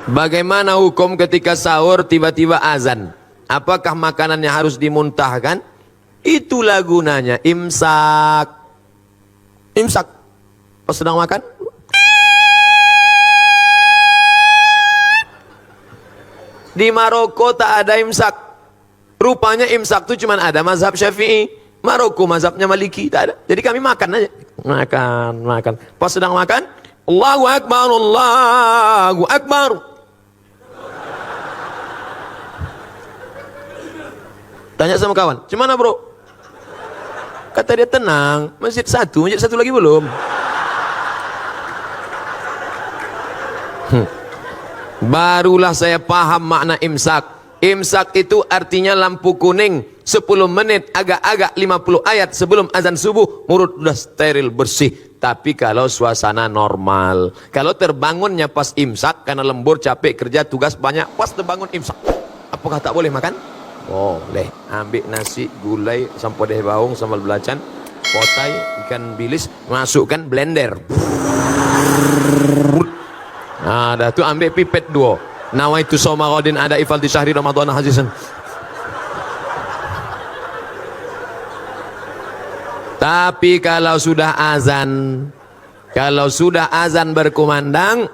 Bagaimana hukum ketika sahur tiba-tiba azan? Apakah makanannya harus dimuntahkan? Itulah gunanya imsak. Imsak. Pas sedang makan, di Maroko tak ada imsak. Rupanya imsak itu cuma ada mazhab Syafi'i. Maroko mazhabnya Maliki, tak ada. Jadi kami makan aja. Makan. Pas sedang makan, Allahu Akbar, Allahu Akbar. Tanya sama kawan, "Gimana bro?" Kata dia, "Tenang, masjid satu lagi belum." Barulah saya paham makna imsak. Imsak itu artinya lampu kuning 10 menit agak-agak 50 ayat sebelum azan subuh, mulut sudah steril bersih. Tapi kalau suasana normal, kalau terbangunnya pas imsak karena lembur, capek, kerja, tugas banyak, pas terbangun imsak, apakah tak boleh makan? Boleh. Ambil nasi, gulai, sampodeh baung, sambal belacan, potai, ikan bilis, masukkan blender. Nah, dah tu ambil pipet 2. Nawaitu Somarodin ada ifal di syahri Ramadan hazisan. Tapi kalau sudah azan berkumandang,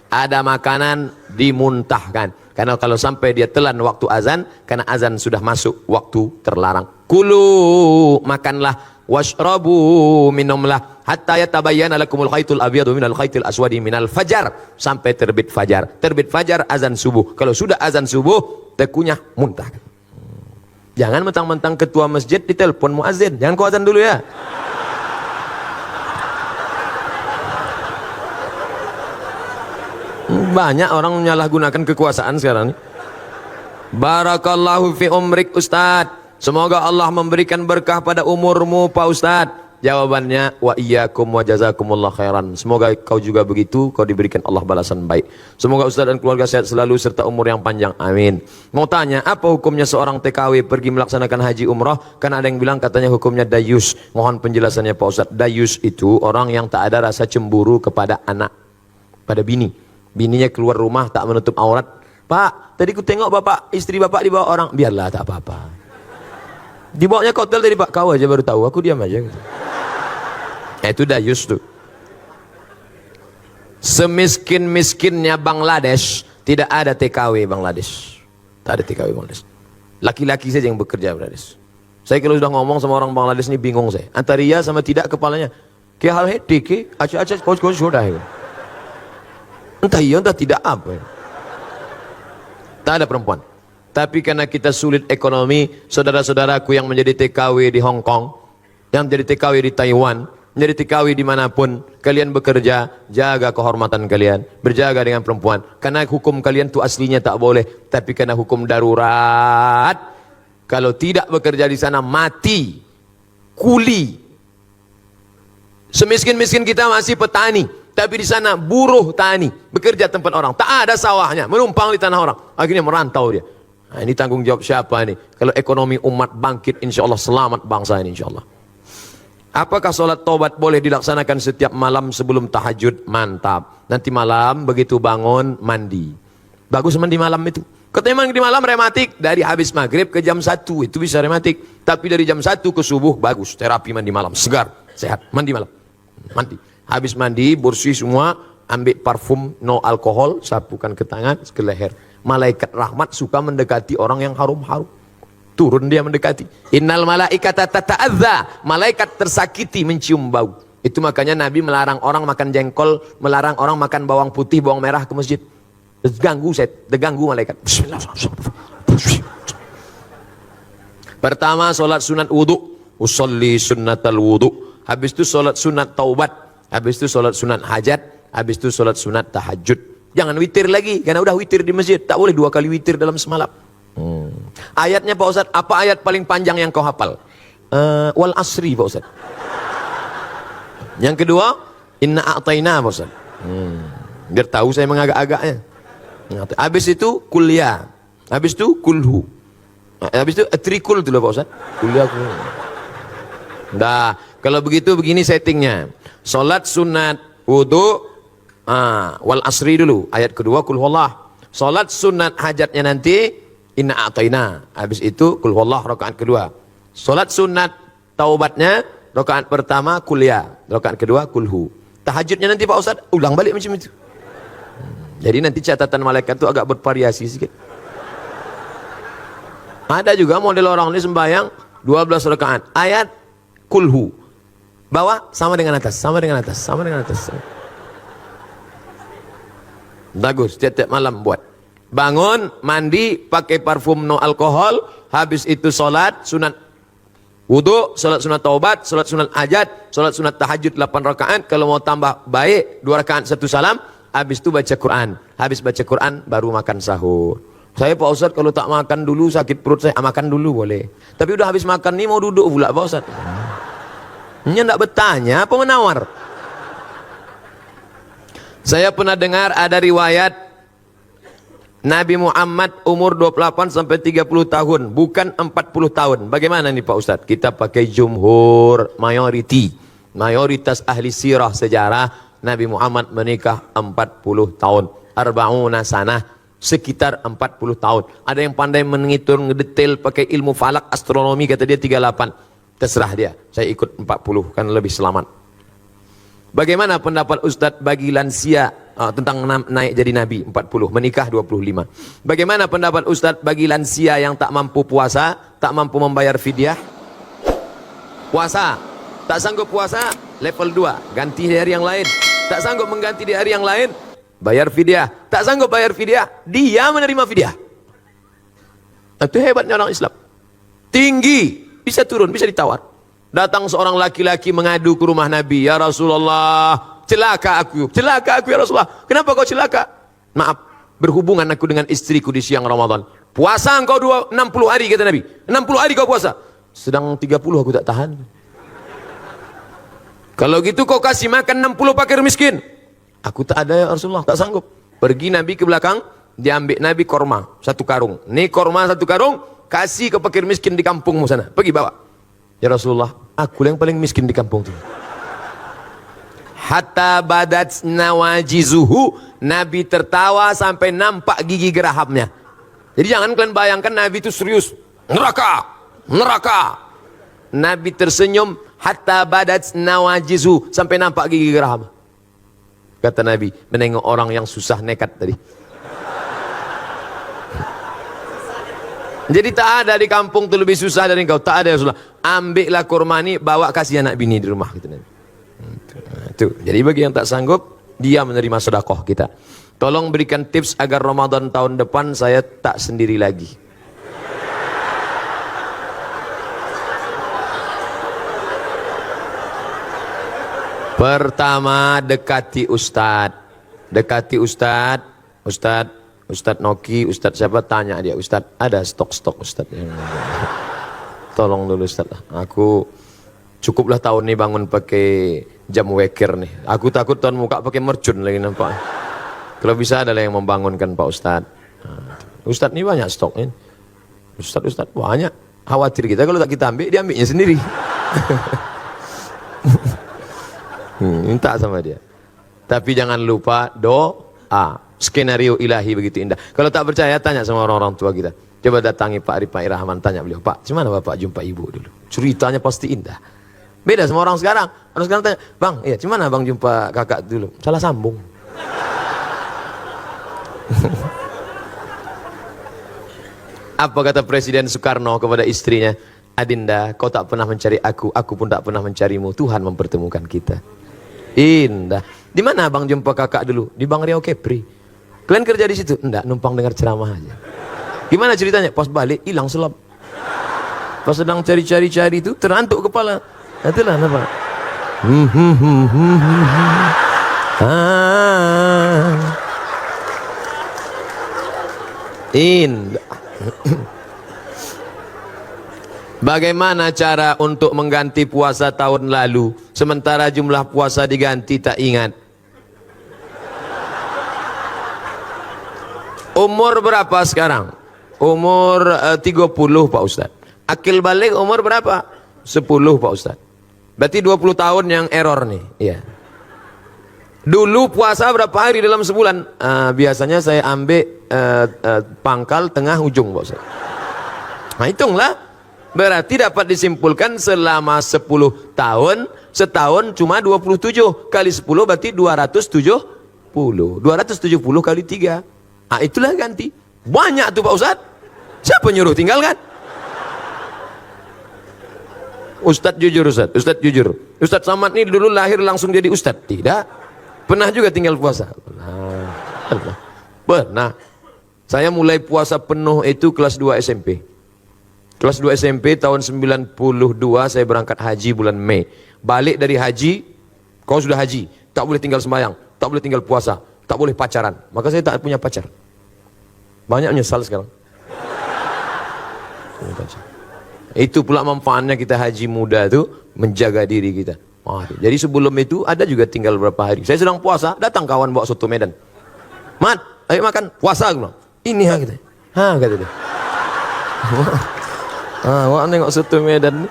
ada makanan dimuntahkan. Karena kalau sampai dia telan waktu azan, karena azan sudah masuk waktu terlarang. Kulu, makanlah, washrabu, minumlah, hatta yatabayyana lakumul khaitul abyadu minal khaitil aswadi minal fajar, sampai terbit fajar. Terbit fajar azan subuh. Kalau sudah azan subuh, tekunyah muntahkan. Jangan mentang-mentang ketua masjid ditelepon muazin. Jangan kau azan dulu ya. Banyak orang menyalahgunakan kekuasaan sekarang ini. Barakallahu fi umrik Ustaz. Semoga Allah memberikan berkah pada umurmu Pak Ustaz. Jawabannya, wa iyyakum wa jazakumullah khairan. Semoga kau juga begitu, kau diberikan Allah balasan baik. Semoga Ustaz dan keluarga sehat selalu serta umur yang panjang. Amin. Mau tanya, apa hukumnya seorang TKW pergi melaksanakan haji umrah? Karena ada yang bilang katanya hukumnya dayus. Mohon penjelasannya Pak Ustaz. Dayus itu orang yang tak ada rasa cemburu kepada anak, pada bini. Bininya keluar rumah tak menutup aurat. "Pak, tadi ku tengok bapak, istri bapak dibawa orang." "Biarlah, tak apa-apa." "Dibawanya ke hotel tadi Pak." "Kau aja baru tahu, aku diam aja." Gitu. Itu dayus tuh. Semiskin-miskinnya Bangladesh, tidak ada TKW Bangladesh. Tak ada TKW Bangladesh. Laki-laki saja yang bekerja Bangladesh. Saya kalau sudah ngomong sama orang Bangladesh ini bingung saya. Antara iya sama tidak kepalanya. Kaya hal hai deke, aca-aca coach sudah. Entah iya entah tidak apa. Tak ada perempuan. Tapi karena kita sulit ekonomi, saudara-saudaraku yang menjadi TKW di Hong Kong, yang menjadi TKW di Taiwan, menjadi TKW dimanapun, kalian bekerja, jaga kehormatan kalian, berjaga dengan perempuan. Karena hukum kalian itu aslinya tak boleh, tapi karena hukum darurat, kalau tidak bekerja di sana mati, kuli. Semiskin-miskin kita masih petani, tapi di sana buruh tani, bekerja tempat orang, tak ada sawahnya, menumpang di tanah orang, akhirnya merantau dia. Nah, ini tanggung jawab siapa ini? Kalau ekonomi umat bangkit, insya Allah selamat bangsa ini insya Allah. Apakah sholat taubat boleh dilaksanakan setiap malam sebelum tahajud? Mantap. Nanti malam begitu bangun mandi. Bagus mandi malam itu. Katanya memang di malam rematik, dari habis maghrib ke jam 1 itu bisa rematik. Tapi dari jam 1 ke subuh bagus. Terapi mandi malam, segar, sehat. Mandi malam. Mandi. Habis mandi, bersih semua, ambil parfum no alkohol, sapukan ke tangan, ke leher. Malaikat rahmat suka mendekati orang yang harum-harum. Turun dia mendekati. Innal malaikata tata'adza. Malaikat tersakiti mencium bau. Itu makanya Nabi melarang orang makan jengkol, melarang orang makan bawang putih, bawang merah ke masjid. Terganggu malaikat. Pertama sholat sunat wudu. Usolli sunnatal wudu. Habis itu sholat sunat taubat. Habis itu sholat sunat hajat. Habis itu sholat sunat tahajud. Jangan witir lagi, karena udah witir di masjid. Tak boleh 2 kali witir dalam semalam. Ayatnya Pak Ustadz, apa ayat paling panjang yang kau hafal? Wal asri Pak Ustadz. Yang kedua, inna a'tayna Pak Ustadz. Biar tahu saya mengagak-agaknya. Habis itu kuliah. Habis itu kulhu. Habis itu trikul dulu Pak Ustadz. Kuliah. Dah, kalau begitu begini settingnya. Salat sunat wudu, wal asri dulu. Ayat kedua kul huwallah. Salat sunat hajatnya nanti inna a'taina. Habis itu kul huwallah rakaat kedua. Salat sunat taubatnya rakaat pertama kuliah, rakaat kedua kulhu. Tahajudnya nanti Pak Ustaz ulang balik macam itu. Jadi nanti catatan malaikat itu agak bervariasi sedikit. Ada juga model orang ini sembahyang 12 rakaat. Ayat kulhu. Bawah sama dengan atas, sama dengan atas, sama dengan atas. Bagus, tiap-tiap malam buat. Bangun, mandi, pakai parfum no alkohol, habis itu sholat, sunat wudu, sholat sunat taubat, sholat sunat hajat, sholat sunat tahajud 8 rakaat. Kalau mau tambah baik, 2 rakaat 1 salam, habis itu baca Quran. Habis baca Quran, baru makan sahur. Saya Pak Ustaz kalau tak makan dulu sakit perut saya, makan dulu boleh. Tapi udah habis makan nih mau duduk pula Pak Ustaz. Ini enggak bertanya, apa menawar? Saya pernah dengar ada riwayat Nabi Muhammad umur 28 sampai 30 tahun, bukan 40 tahun. Bagaimana nih Pak Ustaz? Kita pakai jumhur, mayoritas ahli sirah sejarah, Nabi Muhammad menikah 40 tahun. Arba'una sanah, sekitar 40 tahun. Ada yang pandai menghitung detail pakai ilmu falak astronomi, kata dia 38. Terserah dia, saya ikut 40 kan lebih selamat. Bagaimana pendapat Ustadz bagi lansia tentang naik jadi Nabi 40, menikah 25. Bagaimana pendapat Ustadz bagi lansia yang tak mampu puasa, tak mampu membayar fidyah? Puasa, tak sanggup puasa, level 2, ganti di hari yang lain. Tak sanggup mengganti di hari yang lain, bayar fidyah. Tak sanggup bayar fidyah, dia menerima fidyah. Itu hebatnya orang Islam. Tinggi, bisa turun, bisa ditawar. Datang seorang laki-laki mengadu ke rumah Nabi, ya Rasulullah, celaka aku ya Rasulullah. Kenapa kau celaka? Maaf, berhubungan aku dengan istriku di siang Ramadan. Puasa engkau 60 hari kata Nabi. 60 hari kau puasa. Sedang 30 aku tak tahan. Kalau gitu kau kasih makan 60 fakir miskin. Aku tak ada ya Rasulullah, tak sanggup. Pergi Nabi ke belakang, diambil Nabi korma 1 karung. Nih korma 1 karung, kasih ke fakir miskin di kampungmu sana. Pergi bawa. Ya Rasulullah, aku yang paling miskin di kampung itu. Hatta badat nawajizuhu, Nabi tertawa sampai nampak gigi gerahamnya. Jadi jangan kalian bayangkan Nabi itu serius. Neraka, neraka. Nabi tersenyum, hatta badat nawajizuhu, sampai nampak gigi geraham. Kata Nabi, menengok orang yang susah nekat tadi. Jadi tak ada di kampung itu lebih susah dari engkau. Tak ada ya Rasulullah. Ambillah kurma ini, bawa kasih anak bini di rumah. Gitu. Itu. Jadi bagi yang tak sanggup, dia menerima sedekah kita. Tolong berikan tips agar Ramadan tahun depan saya tak sendiri lagi. Pertama, dekati Ustadz. Dekati Ustadz. Ustadz Noki, Ustadz siapa, tanya dia, Ustadz ada stok-stok Ustadz. Tolong dulu Ustadz, aku cukuplah tahun ini bangun pakai jam weker nih. Aku takut tahun muka pakai mercun lagi nampak. Kalau bisa adalah yang membangunkan Pak Ustadz. Ustadz ini banyak stok ini. Ustadz banyak. Khawatir kita kalau tak kita ambil, dia ambilnya sendiri. Minta sama dia. Tapi jangan lupa doa. Skenario ilahi begitu indah. Kalau tak percaya, tanya sama orang-orang tua kita. Coba datangi Pak Rifai Rahman, tanya beliau, Pak, gimana Bapak jumpa ibu dulu? Ceritanya pasti indah. Beda sama orang sekarang. Orang sekarang tanya, Bang, iya, gimana Bang jumpa kakak dulu? Salah sambung. Apa kata Presiden Soekarno kepada istrinya? Adinda, kau tak pernah mencari aku pun tak pernah mencarimu. Tuhan mempertemukan kita. Indah. Di mana Bang jumpa kakak dulu? Di Bang Riau Kepri. Kalian kerja di situ? Enggak, numpang dengar ceramah aja. Gimana ceritanya? Pas balik hilang selap. Pas sedang cari-cari itu terantuk kepala. Itulah apa? Indah. Bagaimana cara untuk mengganti puasa tahun lalu sementara jumlah puasa diganti tak ingat? Umur berapa sekarang? Umur 30 Pak Ustadz. Akil balik umur berapa? 10 Pak Ustadz. Berarti 20 tahun yang error nih. Iya. Dulu puasa berapa hari dalam sebulan? Biasanya saya ambil pangkal tengah ujung, Pak Ustaz. Nah, hitunglah. Berarti dapat disimpulkan selama 10 tahun, setahun cuma 27. Kali 10 berarti 270. 270 kali 3. Ah, itulah ganti. Banyak tuh Pak Ustaz. Siapa nyuruh tinggalkan? Ustadz jujur Ustadz, Ustadz jujur. Ustadz Samad ini dulu lahir langsung jadi Ustadz? Tidak. Pernah juga tinggal puasa? Pernah. Saya mulai puasa penuh itu kelas 2 SMP. Kelas 2 SMP tahun 92 saya berangkat haji bulan Mei. Balik dari haji, kau sudah haji, tak boleh tinggal sembahyang, tak boleh tinggal puasa, tak boleh pacaran. Maka saya tak punya pacar. Banyak menyesal sekarang. Itu pula manfaatnya kita haji muda itu, menjaga diri kita. Jadi sebelum itu ada juga tinggal berapa hari. Saya sedang puasa, datang kawan bawa soto Medan. Mat, ayo makan, puasa aku bilang. Ini ha kita. Ha kata dia. Wah nengok soto Medan ni.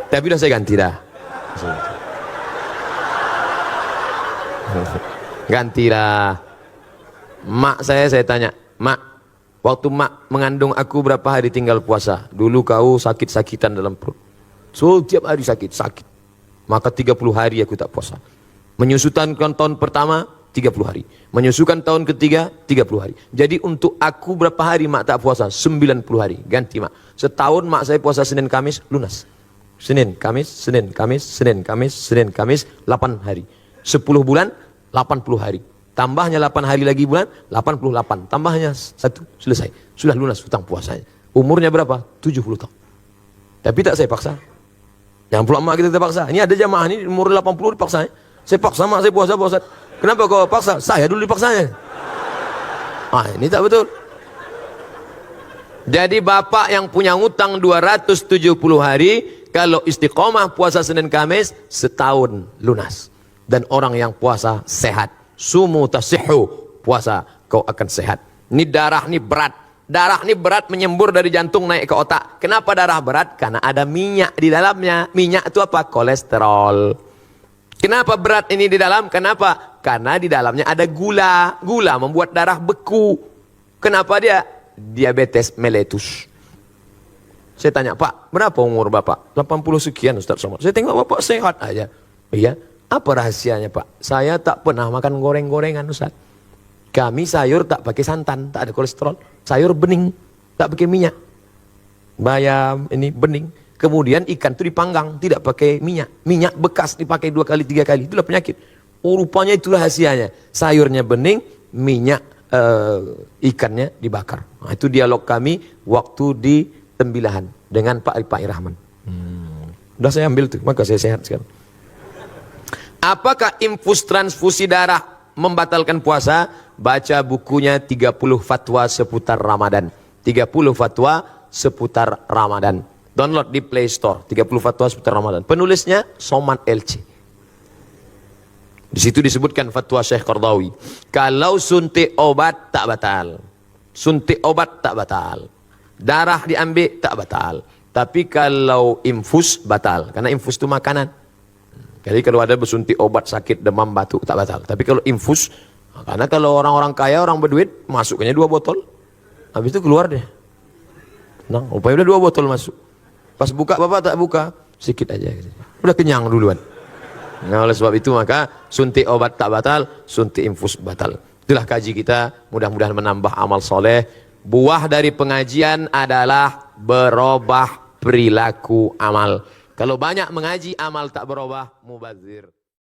Tapi dah saya ganti dah. Ganti dah. Mak saya tanya, Mak, waktu mak mengandung aku berapa hari tinggal puasa? Dulu kau sakit-sakitan dalam perut. So tiap hari sakit. Maka 30 hari aku tak puasa. Menyusukan tahun pertama 30 hari. Menyusukan tahun ketiga 30 hari. Jadi untuk aku berapa hari mak tak puasa? 90 hari. Ganti mak. Setahun mak saya puasa Senin Kamis lunas. Senin Kamis, Senin Kamis, Senin Kamis, Senin Kamis 8 hari. 10 bulan 80 hari. Tambahnya 8 hari lagi bulan 88. Tambahnya 1 selesai. Sudah lunas hutang puasanya. Umurnya berapa? 70 tahun. Tapi tak saya paksa. Jangan pula mak kita terpaksa. Ini ada jamaah ini umur 80 dipaksa. Saya paksa mak saya puasa Pak Ustaz. Kenapa kau paksa? Saya dulu dipaksanya. Ini tak betul. Jadi bapak yang punya hutang 270 hari, kalau istiqomah puasa Senin Kamis, setahun lunas. Dan orang yang puasa sehat. Sumu tasihhu, puasa kau akan sehat. Ini darah ini berat. Darah ini berat menyembur dari jantung naik ke otak. Kenapa darah berat? Karena ada minyak di dalamnya. Minyak itu apa? Kolesterol. Kenapa berat ini di dalam? Kenapa? Karena di dalamnya ada gula. Gula membuat darah beku. Kenapa dia? Diabetes mellitus. Saya tanya, Pak, berapa umur Bapak? 80 sekian Ustaz Somad. Saya tengok Bapak sehat aja. Iya. Apa rahasianya Pak? Saya tak pernah makan goreng-gorengan Ustaz. Kami sayur tak pakai santan, tak ada kolesterol. Sayur bening, tak pakai minyak. Bayam ini bening. Kemudian ikan itu dipanggang, tidak pakai minyak. Minyak bekas dipakai 2 kali, 3 kali. Itulah penyakit. Rupanya itulah rahasianya. Sayurnya bening, minyak ikannya dibakar. Nah, itu dialog kami waktu di Tembilahan dengan Pak Irahman. Udah saya ambil tuh, maka saya sehat sekarang. Apakah infus transfusi darah membatalkan puasa? Baca bukunya 30 fatwa seputar Ramadan. 30 fatwa seputar Ramadan. Download di Play Store. 30 fatwa seputar Ramadan. Penulisnya Somad LC. Di situ disebutkan fatwa Syekh Qardawi. Kalau suntik obat tak batal. Suntik obat tak batal. Darah diambil tak batal. Tapi kalau infus batal. Karena infus itu makanan. Jadi kalau ada bersuntik obat sakit demam batuk tak batal. Tapi kalau infus, karena kalau orang-orang kaya, orang berduit, masuknya 2 botol. Habis itu keluar deh. Nah, upaya udah 2 botol masuk. Pas buka bapak tak buka, sedikit aja. Udah kenyang duluan. Nah, oleh sebab itu maka suntik obat tak batal, suntik infus batal. Itulah kaji kita, mudah-mudahan menambah amal soleh. Buah dari pengajian adalah berubah perilaku amal. Kalau banyak mengaji, amal tak berubah, mubazir.